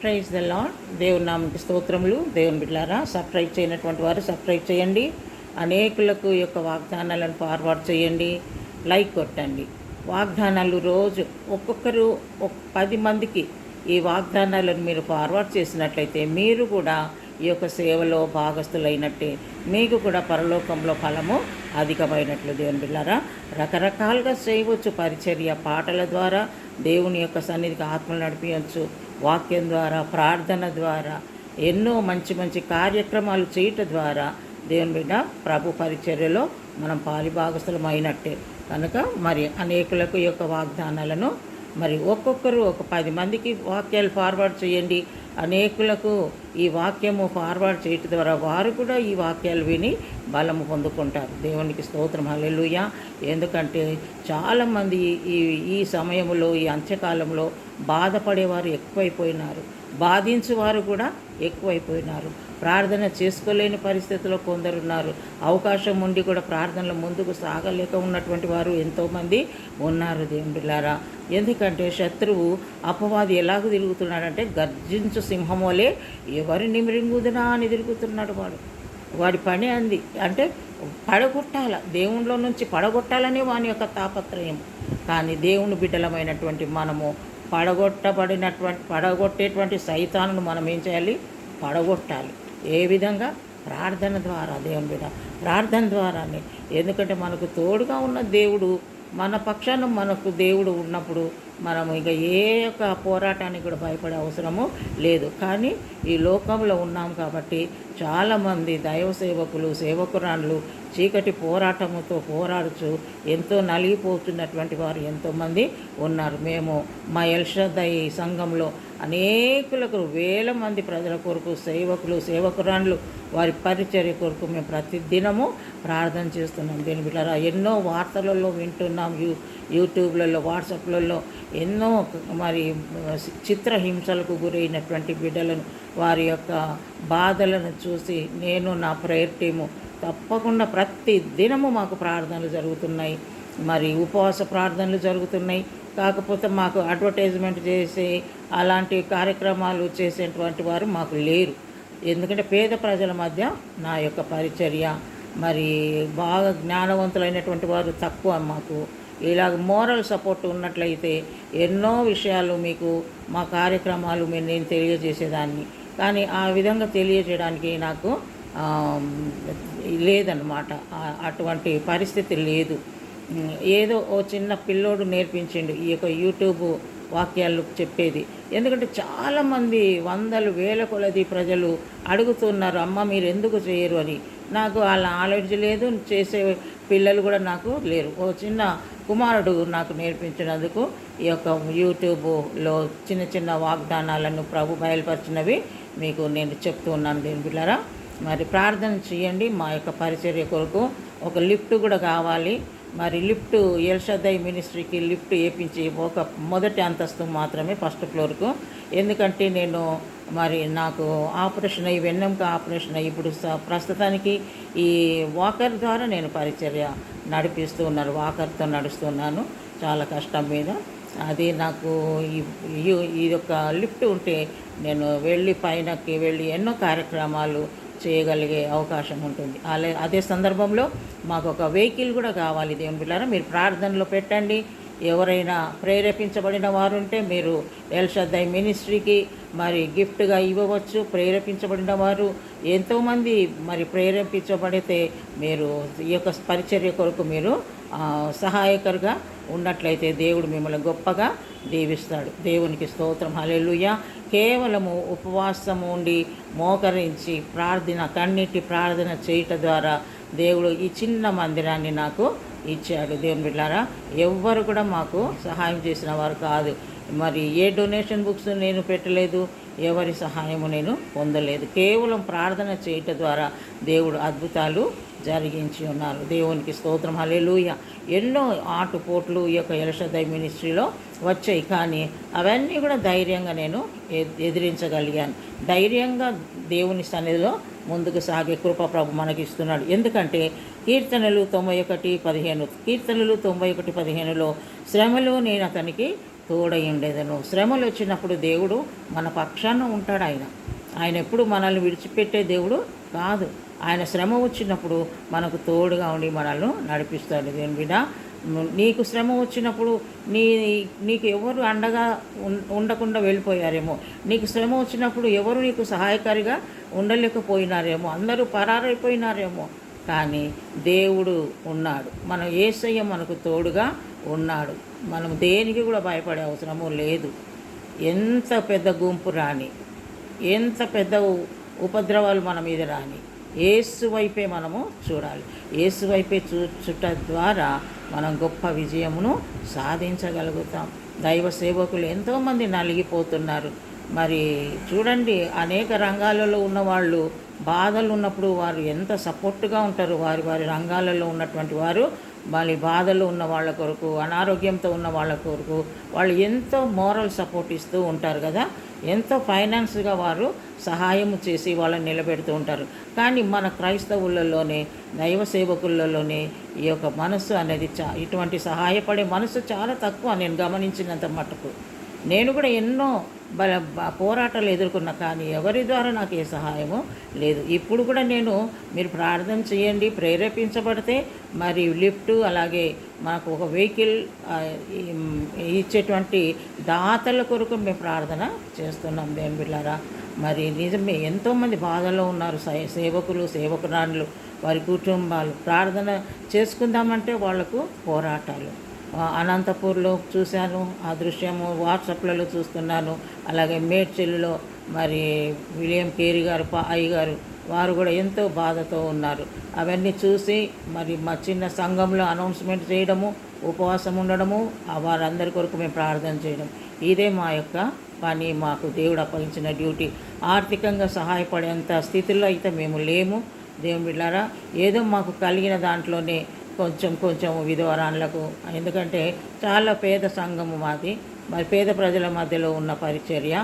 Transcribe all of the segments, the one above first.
Praise the lord. దేవుని నామమునకు స్తోత్రములు. దేవుని బిడ్డలారా, సబ్స్క్రైబ్ చేయనటువంటి వారు సబ్స్క్రైబ్ చేయండి. అనేకులకు ఈ యొక్క వాగ్దానాలను ఫార్వర్డ్ చేయండి, లైక్ కొట్టండి. వాగ్దానాలు రోజు ఒక్కొక్కరు 10 మందికి ఈ వాగ్దానాలను మీరు ఫార్వర్డ్ చేసినట్లయితే మీరు కూడా ఈ యొక్క సేవలో భాగస్థులైనట్టే, మీకు కూడా పరలోకంలో ఫలము అధికమైనట్లు. దేవుని బిడ్డలారా, రకరకాలుగా చేయవచ్చు పరిచర్య. పాటల ద్వారా దేవుని యొక్క సన్నిధికి ఆత్మలు నడిపించవచ్చు, వాక్యం ద్వారా, ప్రార్థన ద్వారా, ఎన్నో మంచి మంచి కార్యక్రమాలు చేయటం ద్వారా దేవుని బిడ్డ ప్రభు పరిచర్యలో మనం పాలిభాగస్థలం అయినట్టే. కనుక మరి అనేకులకు ఈ యొక్క వాగ్దానాలను మరి ఒక్కొక్కరు 10 మందికి వాక్యాలు ఫార్వర్డ్ చేయండి. అనేకులకు ఈ వాక్యము ఫార్వర్డ్ చేయటం ద్వారా వారు కూడా ఈ వాక్యాలు విని బలము పొందుకుంటారు. దేవునికి స్తోత్రం, హల్లెలూయా. ఎందుకంటే చాలామంది ఈ సమయంలో, ఈ అంత్యకాలంలో బాధపడేవారు ఎక్కువైపోయినారు, బాధించేవారు కూడా ఎక్కువైపోయినారు. ప్రార్థన చేసుకోలేని పరిస్థితిలో కొందరున్నారు. అవకాశం ఉండి కూడా ప్రార్థనలో ముందుకు సాగలేక ఉన్నటువంటి వారు ఎంతోమంది ఉన్నారు. దేవుని బిడ్డలారా, ఎందుకంటే శత్రువు అపవాది ఎలాగ తిరుగుతున్నాడంటే గర్జించు సింహమోలే ఎవరిని మృంగుదునా అని తిరుగుతున్నాడు. వాడి పని అంది అంటే పడగొట్టాల, దేవునిలో నుంచి పడగొట్టాలని వాని యొక్క తాపత్రయం. కానీ దేవుని బిడ్డలమైనటువంటి మనము పడగొట్టేటువంటి సైతానును మనం ఏం చేయాలి? పడగొట్టాలి. ఏ విధంగా? ప్రార్థన ద్వారా. దేవుని బిడ్డ ప్రార్థన ద్వారానే. ఎందుకంటే మనకు తోడుగా ఉన్న దేవుడు, మన పక్షాన మనకు దేవుడు ఉన్నప్పుడు మనము ఇక ఏ యొక్క పోరాటానికి కూడా భయపడే అవసరము లేదు. కానీ ఈ లోకంలో ఉన్నాం కాబట్టి చాలామంది దైవ సేవకులు, సేవకురాళ్ళు చీకటి పోరాటముతో పోరాడుచు ఎంతో నలిగిపోతున్నటువంటి వారు ఎంతోమంది ఉన్నారు. మేము మా ఎల్షదై సంఘంలో అనేకులకు, వేల మంది ప్రజల కొరకు, సేవకులు, సేవకురాళ్ళు వారి పరిచర్య కొరకు మేము ప్రతిదినము ప్రార్థన చేస్తున్నాం. దీని బిడ్డలారా, ఎన్నో వార్తలలో వింటున్నాం, యూట్యూబ్లలో, వాట్సాప్లలో ఎన్నో మరి చిత్రహింసలకు గురైనటువంటి బిడ్డలను, వారి యొక్క బాధలను చూసి నేను, నా ప్రేయర్ టీము తప్పకుండా ప్రతి దినము మాకు ప్రార్థనలు జరుగుతున్నాయి, మరి ఉపవాస ప్రార్థనలు జరుగుతున్నాయి. కాకపోతే మాకు అడ్వర్టైజ్మెంట్ చేసే అలాంటి కార్యక్రమాలు చేసేటువంటి వారు మాకు లేరు. ఎందుకంటే పేద ప్రజల మధ్య నా యొక్క పరిచర్య, మరి బాగా జ్ఞానవంతులైనటువంటి వారు తక్కువ. మాకు ఇలాగ మోరల్ సపోర్ట్ ఉన్నట్లయితే ఎన్నో విషయాలు మీకు మా కార్యక్రమాలు నేను తెలియజేసేదాన్ని. కానీ ఆ విధంగా తెలియజేయడానికి నాకు లేదన్నమాట. అటువంటి పరిస్థితి లేదు. ఏదో ఓ చిన్న పిల్లోడు నేర్పించిండు ఈ యొక్క యూట్యూబ్ వాక్యాలు చెప్పేది. ఎందుకంటే చాలామంది వందలు వేల కొలది ప్రజలు అడుగుతున్నారు, అమ్మ మీరు ఎందుకు చేయరు అని. నాకు వాళ్ళ నాలెడ్జ్ లేదు, చేసే పిల్లలు కూడా నాకు లేరు. ఓ చిన్న కుమారుడు నాకు నేర్పించినందుకు ఈ యొక్క యూట్యూబ్లో చిన్న చిన్న వాగ్దానాలను ప్రభు బయలుపరిచినవి మీకు నేను చెప్తూ ఉన్నాను. దేని బిడ్డలారా, మరి ప్రార్థన చేయండి. మా యొక్క పరిచర్య కొరకు ఒక లిఫ్ట్ కూడా కావాలి. మరి లిఫ్ట్ ఎల్షదై మినిస్ట్రీకి లిఫ్ట్ వేయించి ఒక మొదటి అంతస్తు మాత్రమే, ఫస్ట్ ఫ్లోర్కు. ఎందుకంటే నేను మరి నాకు ఆపరేషన్ అయ్యి, వెన్నెముక ఆపరేషన్ అయ్యి ఇప్పుడు ప్రస్తుతానికి ఈ వాకర్ ద్వారా నేను పరిచర్య నడిపిస్తూ ఉన్నారు. వాకర్తో నడుస్తున్నాను చాలా కష్టం మీద. అది నాకు ఈ యొక్క లిఫ్ట్ ఉంటే నేను వెళ్ళి పైనకి వెళ్ళి ఎన్నో కార్యక్రమాలు చేయగలిగే అవకాశం ఉంటుంది. అదే సందర్భంలో మాకు ఒక వెహికల్ కూడా కావాలి. దేవుని బిడ్డలారా, మీరు ప్రార్థనలో పెట్టండి. ఎవరైనా ప్రేరేపించబడిన వారు ఉంటే మీరు ఎల్షదై మినిస్ట్రీకి మరి గిఫ్ట్గా ఇవ్వవచ్చు. ప్రేరేపించబడిన వారు ఎంతోమంది మరి ప్రేరేపించబడితే మీరు ఈ యొక్క పరిచర్య కొరకు మీరు సహాయకరుగా ఉన్నట్లయితే దేవుడు మిమ్మల్ని గొప్పగా దీవిస్తాడు. దేవునికి స్తోత్రం, హల్లెలూయా. కేవలము ఉపవాసము ఉండి మోకరించి కన్నీటి ప్రార్థన చేయటం ద్వారా దేవుడు ఈ చిన్న మందిరాన్ని నాకు ఇచ్చాడు. దేవుని బిడ్డలారా, ఎవ్వరు కూడా మాకు సహాయం చేసిన వారు కాదు. మరి ఏ డొనేషన్ బుక్స్ నేను పెట్టలేదు, ఎవరి సహాయము నేను పొందలేదు. కేవలం ప్రార్థన చేయటం ద్వారా దేవుడు అద్భుతాలు జరిగించి ఉన్నారు. దేవునికి స్తోత్రం, హల్లెలూయా. ఎన్నో ఆటుపోట్లు ఈ యొక్క ఎల్షదై మినిస్ట్రీలో వచ్చాయి, కానీ అవన్నీ కూడా ధైర్యంగా నేను ఎదిరించగలిగాను. ధైర్యంగా దేవుని సన్నిధిలో ముందుకు సాగే కృప ప్రభు మనకి ఇస్తున్నాడు. ఎందుకంటే కీర్తనలు 91:15 శ్రమలో నేను అతనికి తోడై ఉండేదను. శ్రమలు వచ్చినప్పుడు దేవుడు మన పక్షాన ఉంటాడు. ఆయన ఎప్పుడు మనల్ని విడిచిపెట్టే దేవుడు కాదు. ఆయన శ్రమ వచ్చినప్పుడు మనకు తోడుగా ఉండి మనల్ని నడిపిస్తాడు. దేవుని బిడ్డ, నీకు శ్రమ వచ్చినప్పుడు నీకు ఎవరు అండగా ఉండకుండా వెళ్ళిపోయారేమో, నీకు శ్రమ వచ్చినప్పుడు ఎవరు నీకు సహాయకారిగా ఉండలేకపోయినారేమో, అందరూ పరారైపోయినారేమో, కానీ దేవుడు ఉన్నాడు. మన యేసయ్య మనకు తోడుగా ఉన్నాడు. మనం దేనికి కూడా భయపడే అవసరము లేదు. ఎంత పెద్ద గుంపు రాని, ఎంత పెద్ద ఉపద్రవాలు మన మీద రాని, యేసు వైపే మనము చూడాలి. యేసు వైపే చూచుట ద్వారా మనం గొప్ప విజయమును సాధించగలుగుతాం. దైవ సేవకులు ఎంతోమంది నలిగిపోతున్నారు. మరి చూడండి, అనేక రంగాలలో ఉన్నవాళ్ళు బాధలు ఉన్నప్పుడు వారు ఎంత సపోర్ట్గా ఉంటారు. వారి రంగాలలో ఉన్నటువంటి వారు మళ్ళీ బాధలు ఉన్న వాళ్ళ కొరకు, అనారోగ్యంతో ఉన్న వాళ్ళ కొరకు వాళ్ళు ఎంతో మోరల్ సపోర్ట్ ఇస్తూ ఉంటారు కదా. ఎంతో ఫైనాన్స్గా వారు సహాయం చేసి వాళ్ళని నిలబెడుతూ ఉంటారు. కానీ మన క్రైస్తవులలోనే, దైవ సేవకులలోనే ఈ యొక్క మనసు అనేది ఇటువంటి సహాయపడే మనసు చాలా తక్కువ. నేను గమనించినంత మటుకు నేను కూడా ఎన్నో పోరాటాలు ఎదుర్కొన్నా, కానీ ఎవరి ద్వారా నాకు ఏ సహాయము లేదు. ఇప్పుడు కూడా మీరు ప్రార్థన చేయండి, ప్రేరేపించబడితే మరి లిఫ్ట్, అలాగే మాకు ఒక వెహికల్ ఇచ్చేటువంటి దాతల కొరకు మేము ప్రార్థన చేస్తున్నాం. దేవుని బిడ్డలారా, మరి నిజమే ఎంతోమంది బాధలో ఉన్నారు. సేవకులు, సేవకురాళ్ళు, వారి కుటుంబాలు ప్రార్థన చేసుకుందామంటే వాళ్లకు పోరాటాలు. అనంతపూర్లో చూశాను, ఆ దృశ్యము వాట్సాప్లలో చూస్తున్నాను. అలాగే మేడ్చెల్లులో మరి విలియం కేరీ గారు, అయ్యగారు, వారు కూడా ఎంతో బాధతో ఉన్నారు. అవన్నీ చూసి మరి మా చిన్న సంఘంలో అనౌన్స్మెంట్ చేయడము, ఉపవాసం ఉండడము, వారందరి కొరకు మేము ప్రార్థన చేయడం, ఇదే మా యొక్క పని. మాకు దేవుడు అప్పగించిన డ్యూటీ. ఆర్థికంగా సహాయపడేంత స్థితిలో అయితే మేము లేము. దేవుని బిడ్డలారా, ఏదో మాకు కలిగిన దాంట్లోనే కొంచెం విధవరాన్లకు, ఎందుకంటే చాలా పేద సంఘము మాది, మరి పేద ప్రజల మధ్యలో ఉన్న పరిచర్య.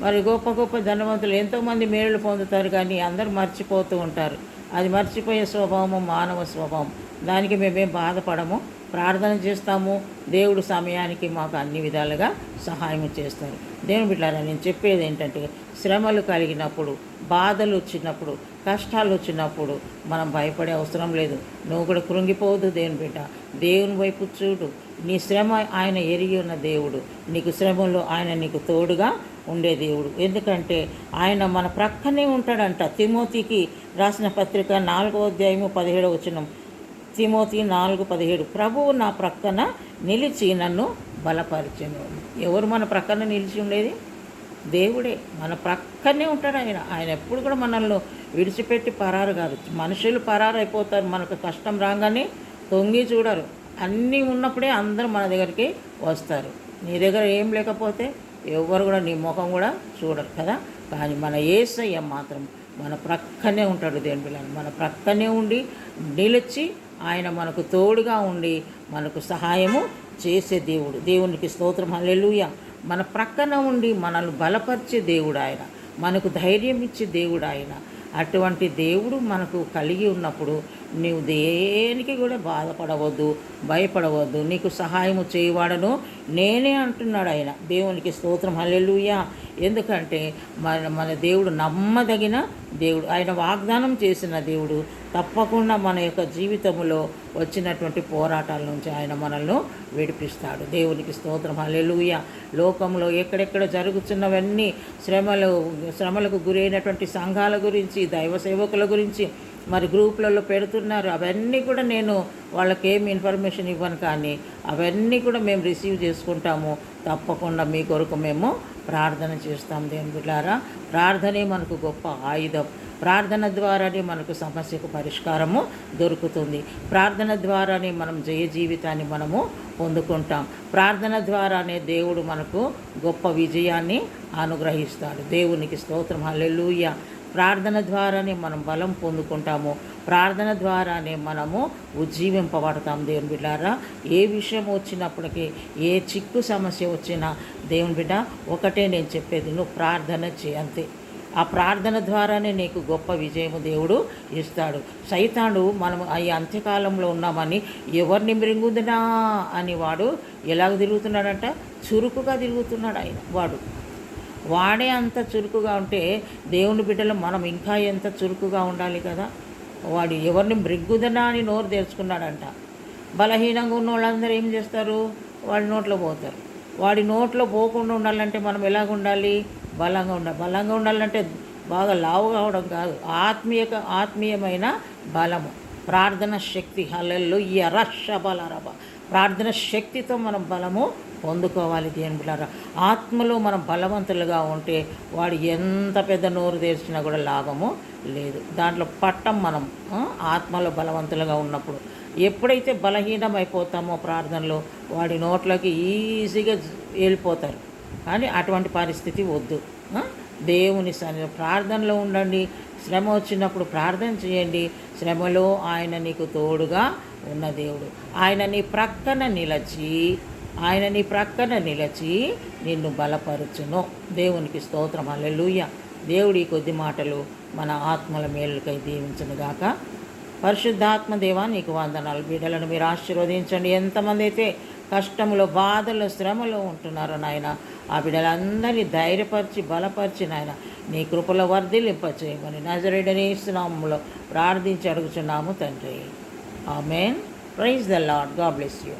మరి గొప్ప ధనవంతులు ఎంతోమంది మేలు పొందుతారు, కానీ అందరూ మర్చిపోతూ ఉంటారు. అది మర్చిపోయే స్వభావము మానవ స్వభావం. దానికి మేమేం బాధపడము, ప్రార్థన చేస్తాము. దేవుడు సమయానికి మాకు అన్ని విధాలుగా సహాయం చేస్తారు. దేవుని బిడ్డలారా, నేను చెప్పేది ఏంటంటే, శ్రమలు కలిగినప్పుడు, బాధలు వచ్చినప్పుడు, కష్టాలు వచ్చినప్పుడు మనం భయపడే అవసరం లేదు. నువ్వు కూడా కృంగిపోవద్దు. దేవుని బిడ్డ, దేవుని వైపు చూడు. నీ శ్రమ ఆయన ఎరిగి ఉన్న దేవుడు. నీకు శ్రమలో ఆయన నీకు తోడుగా ఉండే దేవుడు. ఎందుకంటే ఆయన మన ప్రక్కనే ఉంటాడంట. తిమోతికి రాసిన పత్రిక 4వ అధ్యాయము 17వ వచనం. తిమోతి 4:17. ప్రభువు నా ప్రక్కన నిలిచి నన్ను బలపరిచెను. ఎవరు మన ప్రక్కన నిలిచి ఉండేది? దేవుడే. మన ప్రక్కనే ఉంటాడు ఆయన ఎప్పుడు కూడా మనల్ని విడిచిపెట్టి పరారు కాదు. మనుషులు పరారు అయిపోతారు. మనకు కష్టం రాగానే తొంగి చూడరు. అన్నీ ఉన్నప్పుడే అందరూ మన దగ్గరికి వస్తారు. నీ దగ్గర ఏం లేకపోతే ఎవరు కూడా నీ ముఖం కూడా చూడరు కదా. కానీ మన యేసయ్య మాత్రం మన ప్రక్కనే ఉంటాడు. దేవుని పిల్లలు, మన ప్రక్కనే ఉండి నిలిచి ఆయన మనకు తోడుగా ఉండి మనకు సహాయము చేసే దేవుడు. దేవునికి స్తోత్రం, హల్లెలూయా. మన ప్రక్కన ఉండి మనల్ని బలపరిచే దేవుడు ఆయన, మనకు ధైర్యం ఇచ్చే దేవుడు ఆయన. అటువంటి దేవుడు మనకు కలిగి ఉన్నప్పుడు నీవు దేనికి కూడా బాధపడవద్దు, భయపడవద్దు. నీకు సహాయము చేయవాడను నేనే అంటున్నాడు ఆయన. దేవునికి స్తోత్రం, హల్లెలూయా. ఎందుకంటే మన దేవుడు నమ్మదగిన దేవుడు. ఆయన వాగ్దానం చేసిన దేవుడు. తప్పకుండా మన యొక్క జీవితంలో వచ్చినటువంటి పోరాటాల నుంచి ఆయన మనల్ని విడిపిస్తాడు. దేవునికి స్తోత్రం, హల్లెలూయా. లోకంలో ఎక్కడెక్కడ జరుగుతున్నవన్నీ శ్రమలకు గురైనటువంటి సంఘాల గురించి, దైవ సేవకుల గురించి మరి గ్రూపులలో పెడుతున్నారు. అవన్నీ కూడా నేను వాళ్ళకేం ఇన్ఫర్మేషన్ ఇవ్వను, కానీ అవన్నీ కూడా మేము రిసీవ్ చేసుకుంటాము. తప్పకుండా మీ కొరకు మేము ప్రార్థన చేస్తాం. దేవుని బిడ్డలారా, ప్రార్థనే మనకు గొప్ప ఆయుధం. ప్రార్థన ద్వారానే మనకు సమస్యకు పరిష్కారము దొరుకుతుంది. ప్రార్థన ద్వారానే మనం జయ జీవితాన్ని మనము పొందుకుంటాం. ప్రార్థన ద్వారానే దేవుడు మనకు గొప్ప విజయాన్ని అనుగ్రహిస్తాడు. దేవునికి స్తోత్రం, హల్లెలూయా. ప్రార్థన ద్వారానే మనం బలం పొందుకుంటాము. ప్రార్థన ద్వారానే మనము ఉజ్జీవింపబడతాం. దేవుని బిడ్డారా, ఏ విషయం వచ్చినప్పటికీ, ఏ చిక్కు సమస్య వచ్చినా దేవుని బిడ్డ ఒకటే నేను చెప్పేది, నువ్వు ప్రార్థన చేయి అంతే. ఆ ప్రార్థన ద్వారానే నీకు గొప్ప విజయము దేవుడు ఇస్తాడు. సైతానుడు మనం ఈ అంత్యకాలంలో ఉన్నామని ఎవరిని మృంగుదునా అని వాడు ఎలాగ తిరుగుతున్నాడంట, చురుకుగా తిరుగుతున్నాడు వాడే అంత చురుకుగా ఉంటే దేవుని బిడ్డలు మనం ఇంకా ఎంత చురుకుగా ఉండాలి కదా. వాడు ఎవరిని మృంగుదనా అని నోరు తెరుచుకున్నాడంట. బలహీనంగా ఉన్న వాళ్ళందరూ ఏం చేస్తారు, వాడి నోట్లో పోతారు. వాడి నోట్లో పోకుండా ఉండాలంటే మనం ఎలాగ ఉండాలి, బలంగా ఉండాలంటే బాగా లావు కావడం కాదు, ఆత్మీయమైన బలము, ప్రార్థన శక్తి. హల్లెలూయా రషబలరబ. ప్రార్థన శక్తితో మనం బలము పొందుకోవాలి. దేవుని బిడ్డలారా, ఆత్మలో మనం బలవంతులుగా ఉంటే వాడు ఎంత పెద్ద నోరు తెరిచినా కూడా లాభము లేదు. దాంట్లో మనం ఆత్మలో బలవంతులుగా ఉన్నప్పుడు. ఎప్పుడైతే బలహీనమైపోతామో ప్రార్థనలో వాడి నోట్లోకి ఈజీగా వెళ్ళిపోతారు. కానీ అటువంటి పరిస్థితి వద్దు. దేవుని ప్రార్థనలో ఉండండి. శ్రమ వచ్చినప్పుడు ప్రార్థన చేయండి. శ్రమలో ఆయన నీకు తోడుగా ఉన్న దేవుడు. ఆయన నీ ప్రక్కన నిలచి నిన్ను బలపరచును. దేవునికి స్తోత్రం. హల్లెలూయా. దేవుడి కొద్ది మాటలు మన ఆత్మల మేలుకై దీవించునుగాక. పరిశుద్ధాత్మ దేవా నీకు వందనాలు. బిడ్డలను మీరు ఆశీర్వదించండి. ఎంతమంది అయితే కష్టములో, బాధలు, శ్రమలో ఉంటున్నారో నాయన, ఆ బిడ్డలందరినీ ధైర్యపరిచి బలపరిచి నాయన నీ కృపలో వర్ధిల్లింపచేయమని నజరేయుడైన యేసు నామములో ప్రార్థించి అడుగుచున్నాము తండ్రి. Amen. Praise the Lord. God bless you.